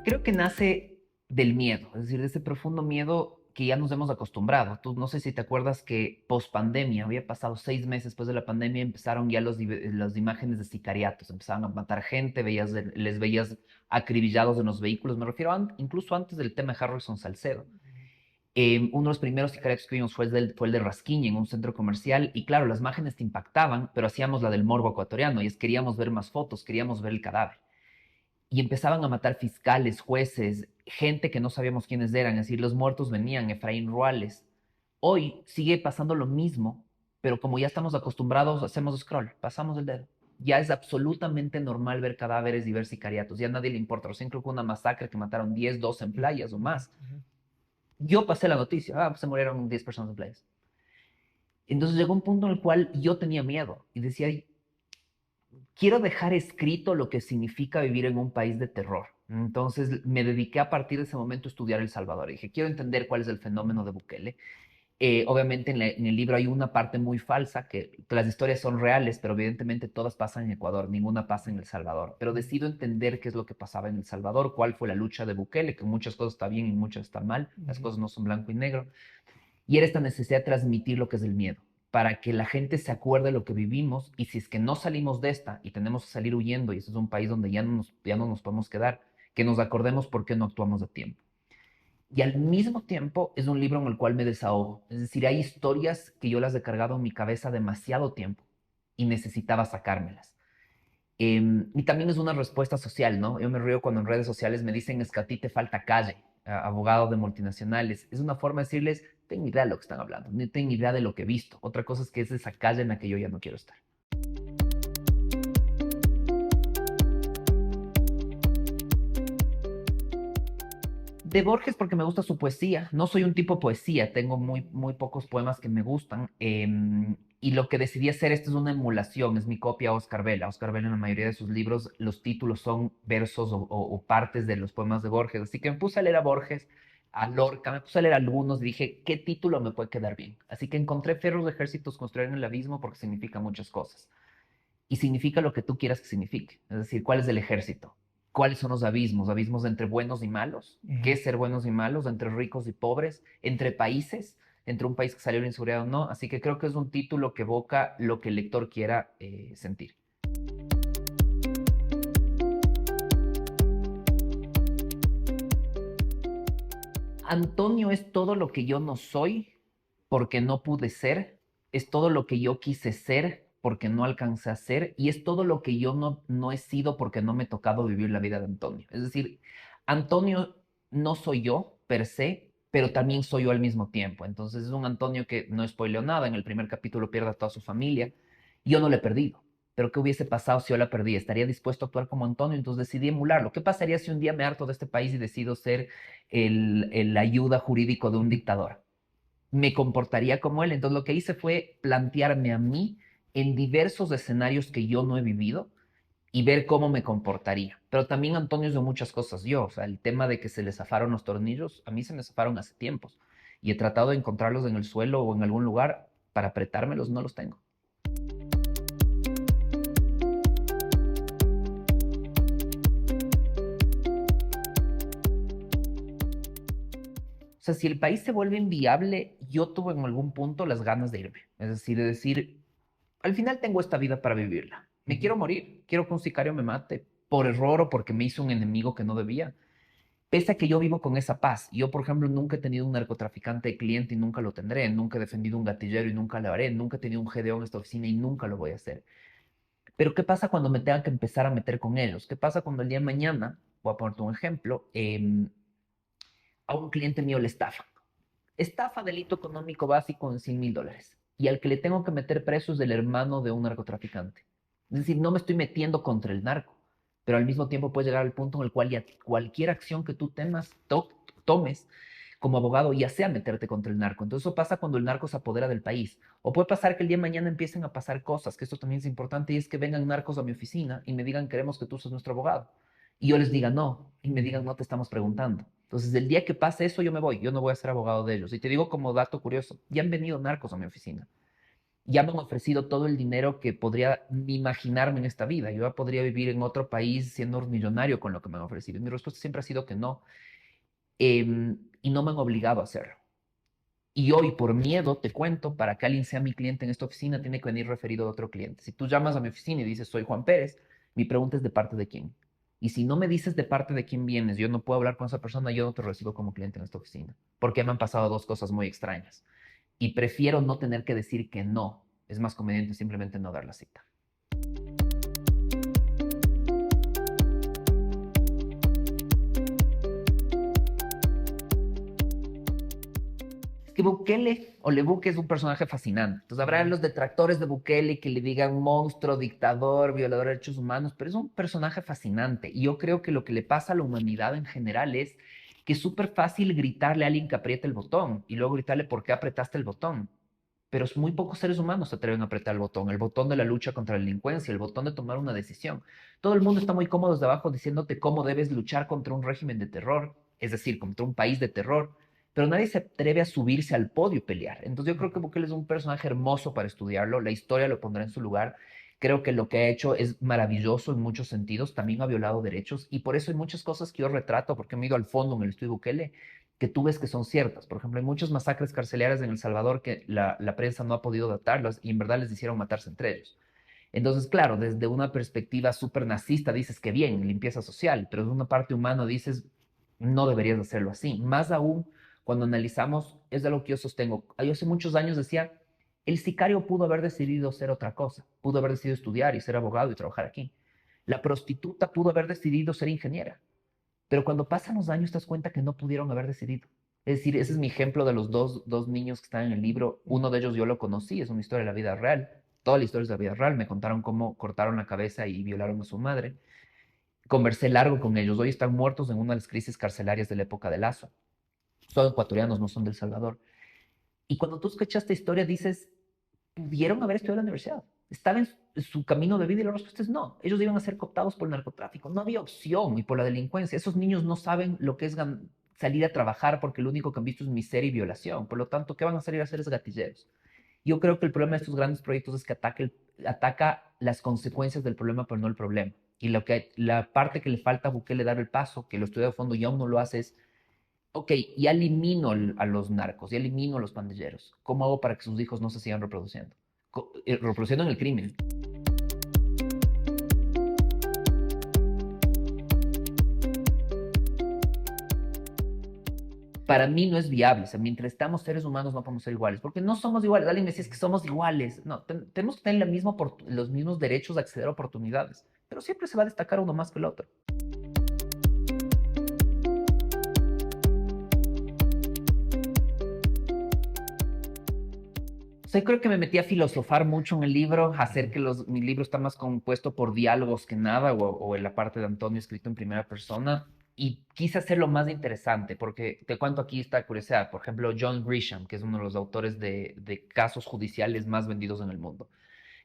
Creo que nace del miedo, es decir, de ese profundo miedo que ya nos hemos acostumbrado. Tú no sé si te acuerdas que post pandemia, había pasado 6 meses después de la pandemia, empezaron ya las imágenes de sicariatos, empezaban a matar gente, les veías acribillados en los vehículos. Me refiero incluso antes del tema de Harrison Salcedo. Uno de los primeros sicariatos que vimos fue el de Rasquiña en un centro comercial. Y claro, las imágenes te impactaban, pero hacíamos la del morbo ecuatoriano y queríamos ver más fotos, queríamos ver el cadáver. Y empezaban a matar fiscales, jueces, gente que no sabíamos quiénes eran, es decir, los muertos venían, Efraín Ruales. Hoy sigue pasando lo mismo, pero como ya estamos acostumbrados, hacemos scroll, pasamos el dedo. Ya es absolutamente normal ver cadáveres y ver sicariatos, ya a nadie le importa. Recién creo que una masacre que mataron 10, 12 en playas o más. Yo pasé la noticia, pues se murieron 10 personas en playas. Entonces llegó un punto en el cual yo tenía miedo y decía, quiero dejar escrito lo que significa vivir en un país de terror. Entonces me dediqué a partir de ese momento a estudiar El Salvador. Y dije, quiero entender cuál es el fenómeno de Bukele. Obviamente en el libro hay una parte muy falsa, que las historias son reales, pero evidentemente todas pasan en Ecuador, ninguna pasa en El Salvador. Pero decido entender qué es lo que pasaba en El Salvador, cuál fue la lucha de Bukele, que muchas cosas están bien y muchas están mal, las cosas no son blanco y negro. Y era esta necesidad de transmitir lo que es el miedo, para que la gente se acuerde de lo que vivimos, y si es que no salimos de esta y tenemos que salir huyendo, y este es un país donde ya no nos podemos quedar, que nos acordemos por qué no actuamos a tiempo. Y al mismo tiempo es un libro en el cual me desahogo. Es decir, hay historias que yo las he cargado en mi cabeza demasiado tiempo y necesitaba sacármelas. Y también es una respuesta social, ¿no? Yo me río cuando en redes sociales me dicen, es que a ti te falta calle, abogado de multinacionales. Es una forma de decirles, tengo idea de lo que están hablando, no tengo idea de lo que he visto. Otra cosa es que es esa calle en la que yo ya no quiero estar. De Borges porque me gusta su poesía. No soy un tipo de poesía, tengo muy, muy pocos poemas que me gustan. Y lo que decidí hacer, esto es una emulación, es mi copia a Oscar Vela. Oscar Vela en la mayoría de sus libros, los títulos son versos o partes de los poemas de Borges. Así que me puse a leer a Borges, a Lorca, me puse a leer algunos y dije, ¿qué título me puede quedar bien? Así que encontré Ferros de ejércitos construir en el abismo porque significa muchas cosas y significa lo que tú quieras que signifique. Es decir, ¿cuál es el ejército? ¿Cuáles son los abismos? ¿Abismos entre buenos y malos? ¿Qué es ser buenos y malos? ¿Entre ricos y pobres? ¿Entre países? ¿Entre un país que salió de la inseguridad o no? Así que creo que es un título que evoca lo que el lector quiera sentir. Antonio es todo lo que yo no soy porque no pude ser, es todo lo que yo quise ser porque no alcancé a ser, y es todo lo que yo no he sido porque no me ha tocado vivir la vida de Antonio. Es decir, Antonio no soy yo per se, pero también soy yo al mismo tiempo. Entonces es un Antonio que no spoileo nada, en el primer capítulo pierde a toda su familia. Yo no le he perdido. Pero ¿qué hubiese pasado si yo la perdí? ¿Estaría dispuesto a actuar como Antonio? Entonces decidí emularlo. ¿Qué pasaría si un día me harto de este país y decido ser el ayuda jurídico de un dictador? Me comportaría como él. Entonces lo que hice fue plantearme a mí en diversos escenarios que yo no he vivido y ver cómo me comportaría. Pero también Antonio es de muchas cosas yo. O sea, el tema de que se le zafaron los tornillos, a mí se me zafaron hace tiempos. Y he tratado de encontrarlos en el suelo o en algún lugar para apretármelos, no los tengo. O sea, si el país se vuelve inviable, yo tuve en algún punto las ganas de irme. Es decir, de decir, al final tengo esta vida para vivirla. Me quiero morir, quiero que un sicario me mate por error o porque me hizo un enemigo que no debía. Pese a que yo vivo con esa paz. Yo, por ejemplo, nunca he tenido un narcotraficante de cliente y nunca lo tendré. Nunca he defendido un gatillero y nunca lo haré. Nunca he tenido un GDO en esta oficina y nunca lo voy a hacer. Pero ¿qué pasa cuando me tenga que empezar a meter con ellos? ¿Qué pasa cuando el día de mañana, voy a ponerte un ejemplo, a un cliente mío le estafa? Estafa, delito económico básico en $100,000. Y al que le tengo que meter preso es el hermano de un narcotraficante. Es decir, no me estoy metiendo contra el narco, pero al mismo tiempo puede llegar al punto en el cual ya cualquier acción que tú tomes como abogado, ya sea meterte contra el narco. Entonces eso pasa cuando el narco se apodera del país. O puede pasar que el día de mañana empiecen a pasar cosas, que esto también es importante, y es que vengan narcos a mi oficina y me digan, queremos que tú seas nuestro abogado. Y yo les diga no, y me digan, no te estamos preguntando. Entonces, el día que pase eso, yo me voy, yo no voy a ser abogado de ellos. Y te digo como dato curioso, ya han venido narcos a mi oficina. ya me han ofrecido todo el dinero que podría ni imaginarme en esta vida. Yo ya podría vivir en otro país siendo millonario con lo que me han ofrecido. Y mi respuesta siempre ha sido que no. Y no me han obligado a hacerlo. Y hoy, por miedo, te cuento, para que alguien sea mi cliente en esta oficina, tiene que venir referido de otro cliente. Si tú llamas a mi oficina y dices, soy Juan Pérez, mi pregunta es de parte de quién. Y si no me dices de parte de quién vienes, yo no puedo hablar con esa persona, yo no te recibo como cliente en esta oficina. Porque me han pasado dos cosas muy extrañas. Y prefiero no tener que decir que no. Es más conveniente simplemente no dar la cita. Es que Bukele o Lebuque es un personaje fascinante. Entonces habrá los detractores de Bukele que le digan monstruo, dictador, violador de derechos humanos, pero es un personaje fascinante. Y yo creo que lo que le pasa a la humanidad en general es que es súper fácil gritarle a alguien que apriete el botón y luego gritarle por qué apretaste el botón. Pero muy pocos seres humanos se atreven a apretar el botón de la lucha contra la delincuencia, el botón de tomar una decisión. Todo el mundo está muy cómodo desde abajo diciéndote cómo debes luchar contra un régimen de terror, es decir, contra un país de terror, pero nadie se atreve a subirse al podio y pelear. Entonces yo creo que Bukele es un personaje hermoso para estudiarlo, la historia lo pondrá en su lugar. Creo que lo que ha hecho es maravilloso en muchos sentidos, también ha violado derechos y por eso hay muchas cosas que yo retrato, porque me he ido al fondo en el estudio Bukele, que tú ves que son ciertas. Por ejemplo, hay muchas masacres carcelarias en El Salvador que la prensa no ha podido datarlas y en verdad les hicieron matarse entre ellos. Entonces, claro, desde una perspectiva súper nazista dices que bien, limpieza social, pero desde una parte humana dices, no deberías hacerlo así. Más aún, cuando analizamos, es de lo que yo sostengo. Yo hace muchos años decía, el sicario pudo haber decidido ser otra cosa, pudo haber decidido estudiar y ser abogado y trabajar aquí. La prostituta pudo haber decidido ser ingeniera, pero cuando pasan los años te das cuenta que no pudieron haber decidido. Es decir, ese es mi ejemplo de los dos niños que están en el libro. Uno de ellos yo lo conocí, es una historia de la vida real. Toda la historia es de la vida real. Me contaron cómo cortaron la cabeza y violaron a su madre. Conversé largo con ellos. Hoy están muertos en una de las crisis carcelarias de la época de Lazo. Son ecuatorianos, no son del Salvador. Y cuando tú escuchas esta historia dices, pudieron haber estudiado en la universidad. Estaba en su camino de vida y la respuesta es no. Ellos iban a ser cooptados por el narcotráfico. No había opción y por la delincuencia. Esos niños no saben lo que es salir a trabajar porque lo único que han visto es miseria y violación. Por lo tanto, ¿qué van a salir a hacer es gatilleros? Yo creo que el problema de estos grandes proyectos es que ataca las consecuencias del problema, pero no el problema. Y la parte que le falta a Bukele dar el paso, que lo estudia a fondo y aún no lo hace, es ok, ya elimino a los narcos, ya elimino a los pandilleros. ¿Cómo hago para que sus hijos no se sigan reproduciendo? Reproduciendo en el crimen. Para mí no es viable. O sea, mientras estamos seres humanos no podemos ser iguales, porque no somos iguales. Alguien me decía es que somos iguales. No, tenemos que tener los mismos derechos de acceder a oportunidades, pero siempre se va a destacar uno más que el otro. O sea, creo que me metí a filosofar mucho en el libro, a hacer que mi libro está más compuesto por diálogos que nada, o en la parte de Antonio escrito en primera persona, y quise hacerlo más interesante, porque te cuento aquí esta curiosidad. Por ejemplo, John Grisham, que es uno de los autores de casos judiciales más vendidos en el mundo.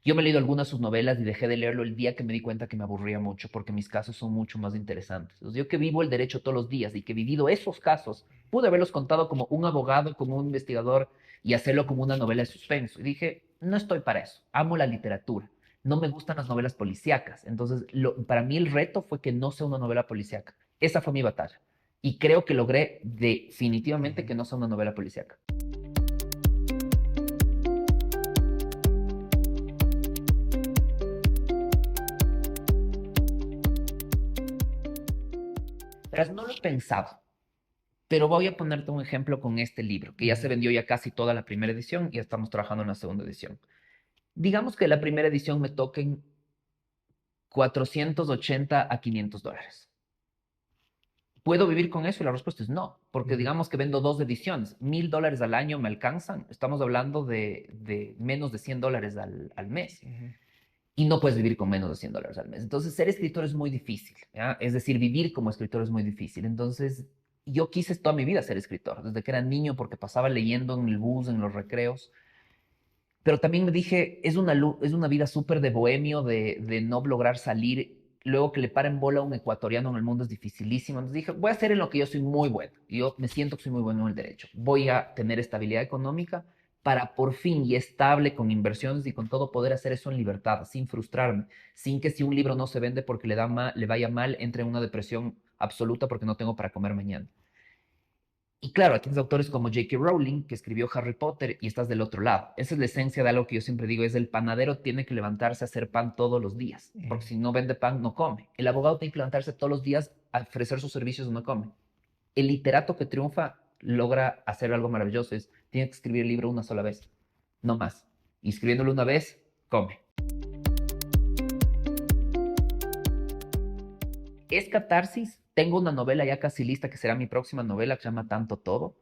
Yo me he leído algunas de sus novelas y dejé de leerlo el día que me di cuenta que me aburría mucho, porque mis casos son mucho más interesantes. Entonces, yo que vivo el derecho todos los días y que he vivido esos casos, pude haberlos contado como un abogado, como un investigador y hacerlo como una novela de suspenso. Y dije, no estoy para eso. Amo la literatura. No me gustan las novelas policíacas. Entonces, para mí el reto fue que no sea una novela policíaca. Esa fue mi batalla. Y creo que logré definitivamente que no sea una novela policíaca. Pero no lo he pensado. Pero voy a ponerte un ejemplo con este libro, que ya se vendió ya casi toda la primera edición y ya estamos trabajando en la segunda edición. Digamos que la primera edición me toquen 480 a $500. ¿Puedo vivir con eso? Y la respuesta es no, porque digamos que vendo dos ediciones, $1,000 al año me alcanzan, estamos hablando de menos de $100 al mes. Y no puedes vivir con menos de $100 al mes. Entonces, ser escritor es muy difícil, ¿ya? Es decir, vivir como escritor es muy difícil. Entonces, yo quise toda mi vida ser escritor, desde que era niño, porque pasaba leyendo en el bus, en los recreos. Pero también me dije, es una vida súper de bohemio, de no lograr salir. Luego que le paren bola a un ecuatoriano en el mundo es dificilísimo. Entonces dije, voy a hacer en lo que yo soy muy bueno. Y yo me siento que soy muy bueno en el derecho. Voy a tener estabilidad económica, para por fin y estable con inversiones y con todo poder hacer eso en libertad, sin frustrarme, sin que si un libro no se vende porque le vaya mal, entre en una depresión absoluta porque no tengo para comer mañana. Y claro, tienes autores como J.K. Rowling, que escribió Harry Potter, y estás del otro lado. Esa es la esencia de algo que yo siempre digo, es el panadero tiene que levantarse a hacer pan todos los días, porque si no vende pan, no come. El abogado tiene que levantarse todos los días a ofrecer sus servicios, no come. El literato que triunfa logra hacer algo maravilloso, tiene que escribir el libro una sola vez, no más. Y escribiéndolo una vez, come. Es catarsis. Tengo una novela ya casi lista que será mi próxima novela que se llama Tanto Todo.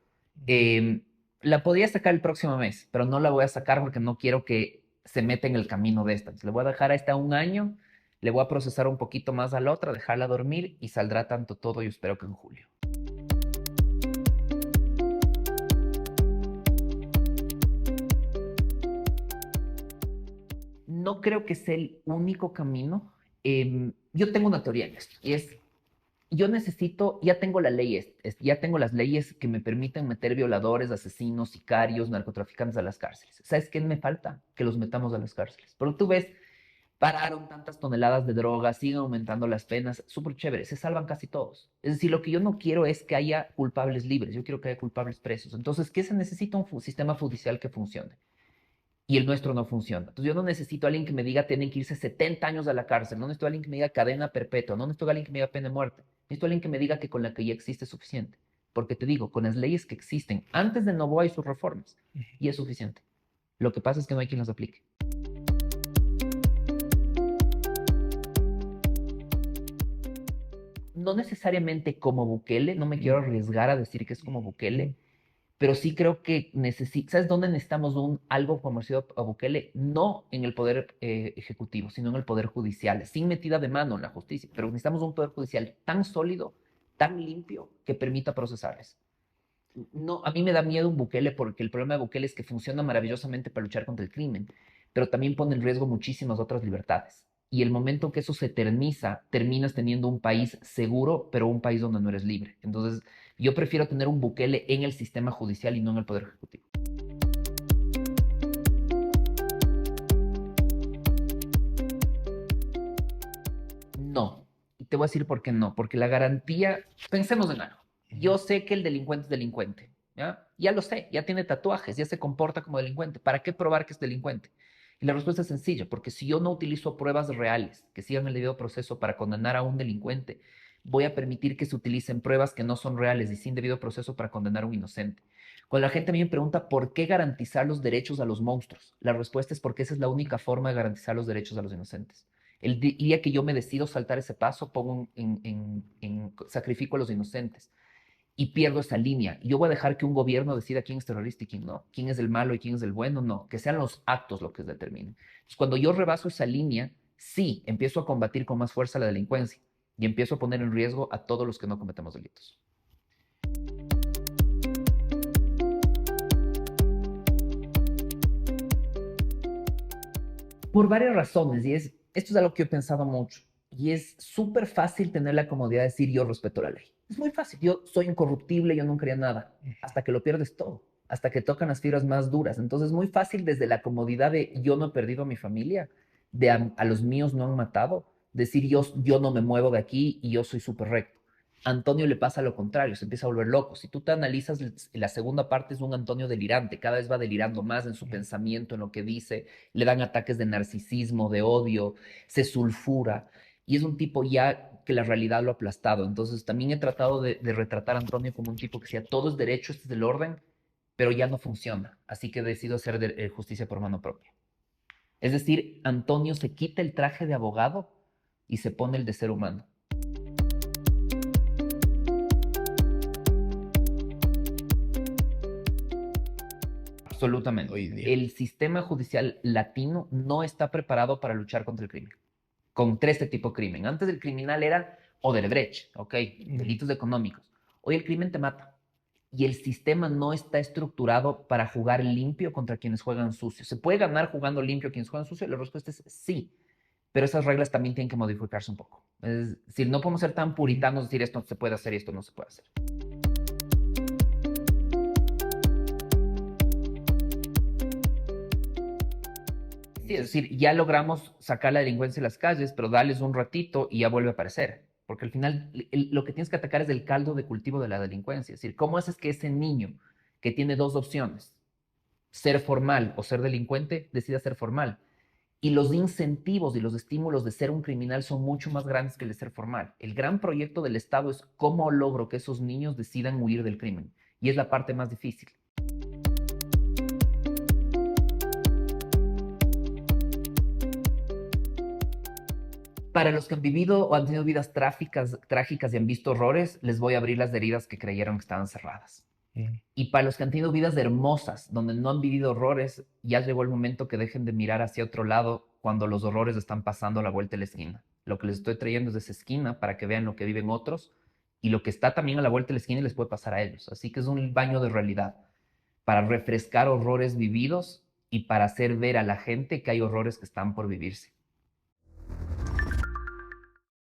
Eh, la podría sacar el próximo mes, pero no la voy a sacar porque no quiero que se meta en el camino de esta. Entonces, le voy a dejar a esta un año, le voy a procesar un poquito más a la otra, dejarla dormir y saldrá Tanto Todo, yo espero que en julio. No creo que sea el único camino. Yo tengo una teoría en esto, y es yo necesito, ya tengo la ley, ya tengo las leyes que me permiten meter violadores, asesinos, sicarios, narcotraficantes a las cárceles. ¿Sabes qué me falta? Que los metamos a las cárceles. Pero tú ves, pararon tantas toneladas de drogas, siguen aumentando las penas, súper chévere, se salvan casi todos. Es decir, lo que yo no quiero es que haya culpables libres, yo quiero que haya culpables presos. Entonces, ¿qué se necesita? Un sistema judicial que funcione y el nuestro no funciona. Entonces yo no necesito a alguien que me diga tienen que irse 70 años a la cárcel, no necesito a alguien que me diga cadena perpetua, no necesito a alguien que me diga pena de muerte, necesito a alguien que me diga que con la que ya existe es suficiente. Porque te digo, con las leyes que existen antes de Novoa y sus reformas, y es suficiente. Lo que pasa es que no hay quien las aplique. No necesariamente como Bukele, no me quiero arriesgar a decir que es como Bukele, pero sí creo que ¿sabes dónde necesitamos algo parecido a Bukele? No en el poder ejecutivo, sino en el poder judicial, sin metida de mano en la justicia, pero necesitamos un poder judicial tan sólido, tan limpio, que permita procesarles. No, a mí me da miedo un Bukele porque el problema de Bukele es que funciona maravillosamente para luchar contra el crimen, pero también pone en riesgo muchísimas otras libertades. Y el momento que eso se eterniza, terminas teniendo un país seguro, pero un país donde no eres libre. Entonces, yo prefiero tener un Bukele en el sistema judicial y no en el Poder Ejecutivo. No. Y te voy a decir por qué no. Porque la garantía, pensemos en algo. Yo sé que el delincuente es delincuente. ¿Ya? Ya lo sé, ya tiene tatuajes, ya se comporta como delincuente. ¿Para qué probar que es delincuente? Y la respuesta es sencilla, porque si yo no utilizo pruebas reales que sigan el debido proceso para condenar a un delincuente, voy a permitir que se utilicen pruebas que no son reales y sin debido proceso para condenar a un inocente. Cuando la gente a mí me pregunta por qué garantizar los derechos a los monstruos, la respuesta es porque esa es la única forma de garantizar los derechos a los inocentes. El día que yo me decido saltar ese paso, sacrifico a los inocentes y pierdo esa línea. Yo voy a dejar que un gobierno decida quién es terrorista y quién no, quién es el malo y quién es el bueno, no, que sean los actos lo que determinen. Entonces, cuando yo rebaso esa línea, sí, empiezo a combatir con más fuerza la delincuencia y empiezo a poner en riesgo a todos los que no cometemos delitos. Por varias razones, esto es algo que yo he pensado mucho, y es súper fácil tener la comodidad de decir yo respeto la ley. Es muy fácil, yo soy incorruptible, yo nunca haría nada, hasta que lo pierdes todo, hasta que tocan las fibras más duras. Entonces es muy fácil desde la comodidad de yo no he perdido a mi familia, de a los míos no han matado, decir yo no me muevo de aquí y yo soy súper recto. A Antonio le pasa lo contrario, se empieza a volver loco. Si tú te analizas, la segunda parte es un Antonio delirante, cada vez va delirando más en su pensamiento, en lo que dice, le dan ataques de narcisismo, de odio, se sulfura, y es un tipo ya que la realidad lo ha aplastado. Entonces también he tratado de retratar a Antonio como un tipo que decía, todo es derecho, este es el orden, pero ya no funciona, así que decido hacer justicia por mano propia. Es decir, Antonio se quita el traje de abogado y se pone el de ser humano. Absolutamente. El sistema judicial latino no está preparado para luchar contra el crimen, contra este tipo de crimen. Antes el criminal era Odebrecht, ¿ok? Delitos económicos. Hoy el crimen te mata. Y el sistema no está estructurado para jugar limpio contra quienes juegan sucio. ¿Se puede ganar jugando limpio a quienes juegan sucio? La respuesta es sí. Pero esas reglas también tienen que modificarse un poco. Es decir, no podemos ser tan puritanos, decir esto se puede hacer y esto no se puede hacer. Sí, es decir, ya logramos sacar la delincuencia de las calles, pero darles un ratito y ya vuelve a aparecer. Porque al final lo que tienes que atacar es el caldo de cultivo de la delincuencia. Es decir, ¿cómo haces que ese niño que tiene dos opciones, ser formal o ser delincuente, decida ser formal? Y los incentivos y los estímulos de ser un criminal son mucho más grandes que el de ser formal. El gran proyecto del Estado es cómo logro que esos niños decidan huir del crimen. Y es la parte más difícil. Para los que han vivido o han tenido vidas trágicas y han visto horrores, les voy a abrir las heridas que creyeron que estaban cerradas. Mm. Y para los que han tenido vidas hermosas, donde no han vivido horrores, ya llegó el momento que dejen de mirar hacia otro lado cuando los horrores están pasando a la vuelta de la esquina. Lo que les estoy trayendo es de esa esquina para que vean lo que viven otros y lo que está también a la vuelta de la esquina les puede pasar a ellos. Así que es un baño de realidad para refrescar horrores vividos y para hacer ver a la gente que hay horrores que están por vivirse.